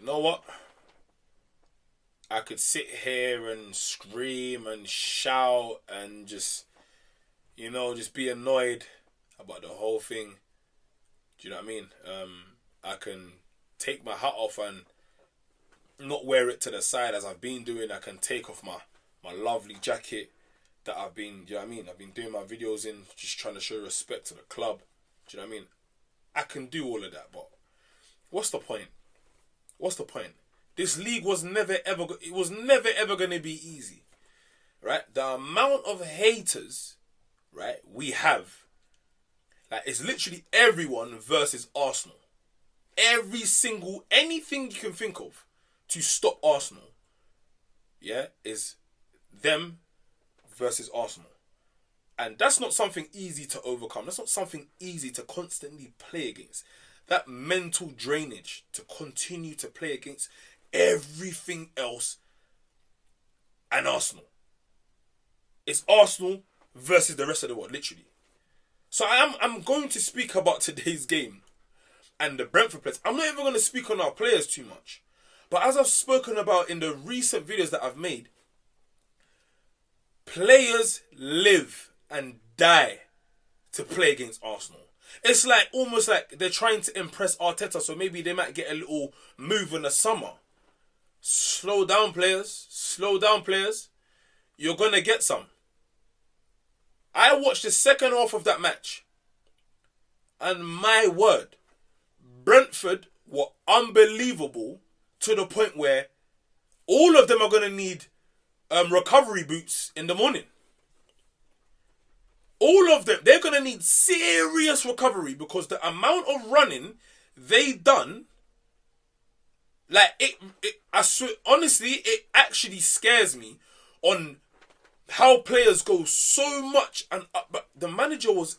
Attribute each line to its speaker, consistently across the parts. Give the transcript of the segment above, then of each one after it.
Speaker 1: know what? I could sit here and scream and shout and just, just be annoyed about the whole thing. Do you know what I mean? I can take my hat off and not wear it to the side as I've been doing. I can take off my lovely jacket that I've been, do you know what I mean? I've been doing my videos in, just trying to show respect to the club. Do you know what I mean? I can do all of that, but what's the point? What's the point? This league was never ever going to be easy, right? The amount of haters, right, we have, like, it's literally everyone versus Arsenal. Anything you can think of to stop Arsenal, yeah, is them versus Arsenal. And that's not something easy to overcome. That's not something easy to constantly play against. That mental drainage to continue to play against everything else and Arsenal. It's Arsenal versus the rest of the world, literally. So I'm going to speak about today's game and the Brentford players. I'm not even going to speak on our players too much. But as I've spoken about in the recent videos that I've made, players live and die to play against Arsenal. It's like almost like they're trying to impress Arteta, so maybe they might get a little move in the summer. Slow down, players. Slow down, players. You're going to get some. I watched the second half of that match. And my word, Brentford were unbelievable to the point where all of them are going to need recovery boots in the morning. All of them, they're going to need serious recovery because the amount of running they done, like, I swear, honestly, it actually scares me on how players go so much. And but the manager was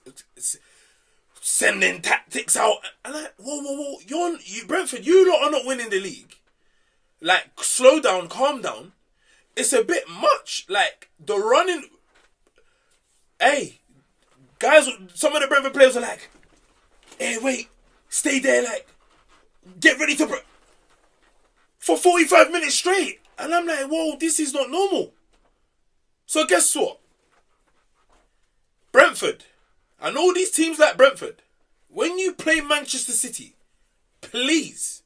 Speaker 1: sending tactics out. And like, whoa. You Brentford, you lot are not winning the league. Like, slow down, calm down. It's a bit much. Like, the running. Hey, guys, some of the Brentford players are like, hey, wait, stay there, like, get ready to for 45 minutes straight. And I'm like, whoa, this is not normal. So guess what? Brentford, and all these teams like Brentford, when you play Manchester City, please,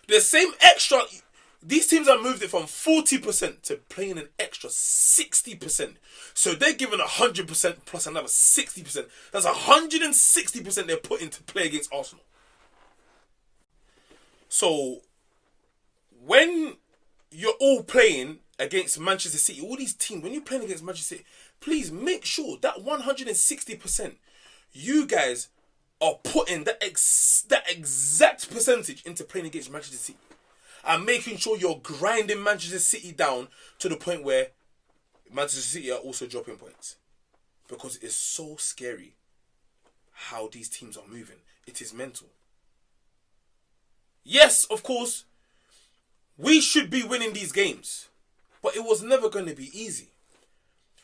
Speaker 1: the same extra, these teams have moved it from 40% to playing an extra 60%. So they're given 100% plus another 60%. That's 160% they're putting to play against Arsenal. So when you're all playing against Manchester City, all these teams, when you're playing against Manchester City, please make sure that 160%, you guys are putting that exact percentage into playing against Manchester City. And making sure you're grinding Manchester City down to the point where Manchester City are also dropping points. Because it's so scary how these teams are moving. It is mental. Yes, of course, we should be winning these games. But it was never going to be easy.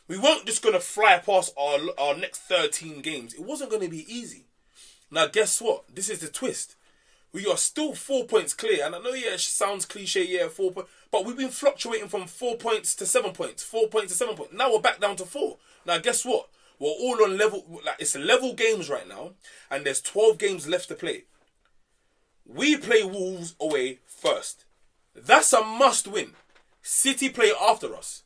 Speaker 1: We weren't just going to fly past our next 13 games. It wasn't going to be easy. Now, guess what? This is the twist. We are still 4 points clear. And I know, yeah, it sounds cliche, 4 points. But we've been fluctuating from 4 points to 7 points. 4 points to 7 points. Now we're back down to 4. Now, guess what? We're all on level. Like, it's level games right now. And there's 12 games left to play. We play Wolves away first. That's a must win. City play after us.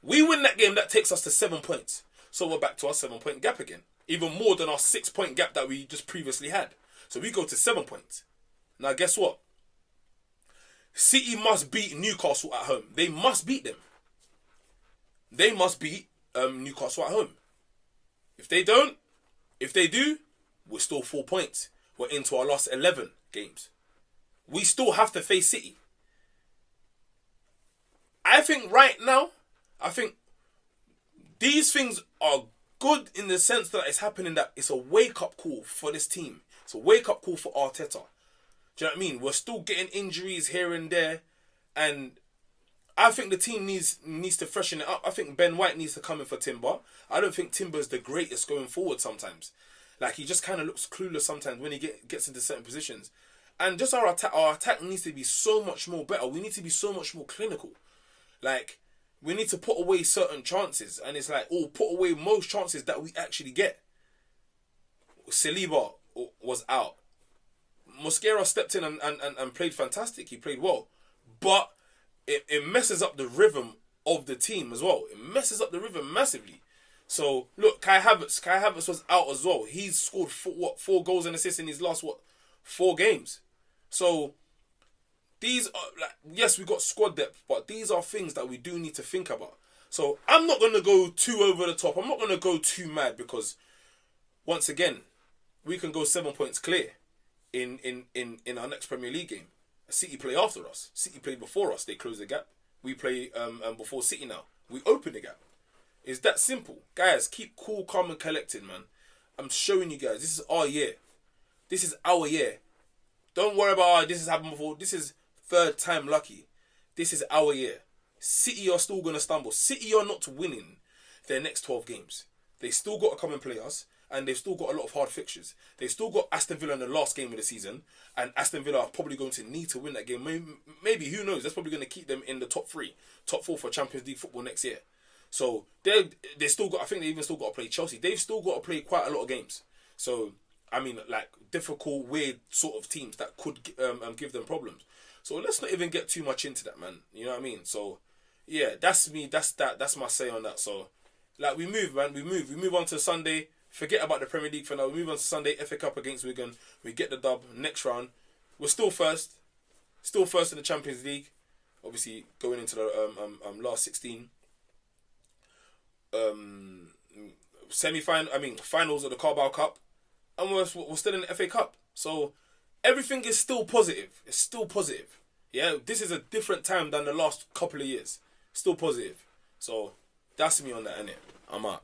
Speaker 1: We win that game, that takes us to 7 points. So we're back to our 7 point gap again. Even more than our 6 point gap that we just previously had. So we go to 7 points. Now guess what? City must beat Newcastle at home. They must beat them. They must beat Newcastle at home. If they don't, if they do, we're still 4 points. We're into our last 11 games. We still have to face City. I think right now, these things are good in the sense that it's happening, that it's a wake-up call for this team. It's a wake-up call for Arteta. Do you know what I mean? We're still getting injuries here and there. And I think the team needs to freshen it up. I think Ben White needs to come in for Timber. I don't think Timber's the greatest going forward sometimes. Like, he just kind of looks clueless sometimes when he gets into certain positions. And just our attack needs to be so much more better. We need to be so much more clinical. Like, we need to put away certain chances. And it's like, put away most chances that we actually get. Saliba was out. Mosquera stepped in and played fantastic. He played well. But it messes up the rhythm of the team as well. It messes up the rhythm massively. So, look, Kai Havertz was out as well. He's scored 4 goals and assists in his last, 4 games. So, these are, like, yes, we got squad depth, but these are things that we do need to think about. So, I'm not going to go too over the top. I'm not going to go too mad because, once again, we can go 7 points clear in our next Premier League game. City play after us. City played before us. They close the gap. We play before City now. We open the gap. It's that simple. Guys, keep cool, calm and collected, man. I'm showing you guys. This is our year. This is our year. Don't worry about, this has happened before. This is 3rd time lucky. This is our year. City are still going to stumble. City are not winning their next 12 games. They still got to come and play us. And they've still got a lot of hard fixtures. They've still got Aston Villa in the last game of the season. And Aston Villa are probably going to need to win that game. Maybe who knows? That's probably going to keep them in the top 3, top 4 for Champions League football next year. So they still got, I think they even still got to play Chelsea. They've still got to play quite a lot of games. So, I mean, like, difficult, weird sort of teams that could give them problems. So let's not even get too much into that, man. You know what I mean? So, yeah, that's me. That's my say on that. So, like, we move, man. We move on to Sunday. Forget about the Premier League for now. We move on to Sunday, FA Cup against Wigan. We get the dub. Next round, we're still first. Still first in the Champions League. Obviously, going into the last 16. Finals of the Carabao Cup. And we're still in the FA Cup. So, everything is still positive. It's still positive. Yeah, this is a different time than the last couple of years. Still positive. So, that's me on that, innit? I'm out.